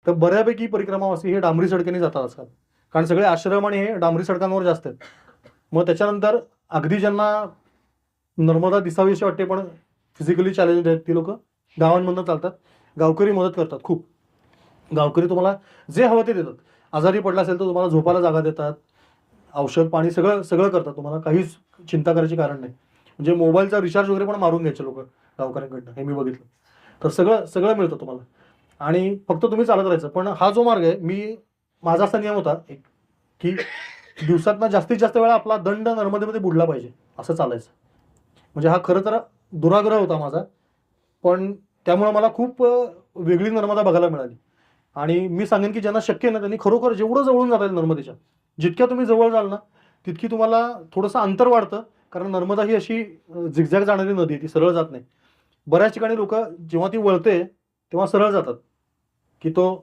तर बऱ्यापैकी परिक्रमावासी हे डांबरी सडकेने जातात आजकाल, कारण सगळे आश्रम आणि हे डांबरी सडकांवर जास्त आहेत. मग त्याच्यानंतर अगदी ज्यांना नर्मदा दिसावीशी वाटते पण फिजिकली चॅलेंज आहेत ती लोक गावांमधून चालतात. गावकरी मदत करतात खूप. गावकरी तुम्हाला जे हवं ते देतात. आजारी पडला असेल तर तुम्हाला झोपायला जागा देतात, औषध पाणी सगळं सगळं करतात. तुम्हाला काहीच चिंता करायची कारण नाही. म्हणजे मोबाईलचा रिचार्ज वगैरे पण मारून घ्यायचे लोक गावकऱ्यांकडनं, हे मी बघितलं. तर सगळं सगळं मिळतं तुम्हाला आणि फक्त तुम्ही चालत राहायचं. पण हा जो मार्ग आहे, माझा असा नियम होता एक, की दिवसातनं जास्तीत जास्त वेळा आपला दंड नर्मदेमध्ये बुडला पाहिजे असं चालायचं. म्हणजे हा खरं तर दुराग्रह होता माझा, पण त्यामुळे मला खूप वेगळी नर्मदा बघायला मिळाली. आणि मी सांगेन की ज्यांना शक्य आहे ना, त्यांनी खरोखर जेवढं जवळून जाता येईल नर्मदेच्या, जितक्या तुम्ही जवळ जाल ना, तितकी तुम्हाला थोडंसं अंतर वाढतं. कारण नर्मदा ही अशी झिगझॅग जाणारी नदी आहे, ती सरळ जात नाही. बऱ्याच ठिकाणी लोक जेव्हा ती वळते तेव्हा सरळ जातात, की तो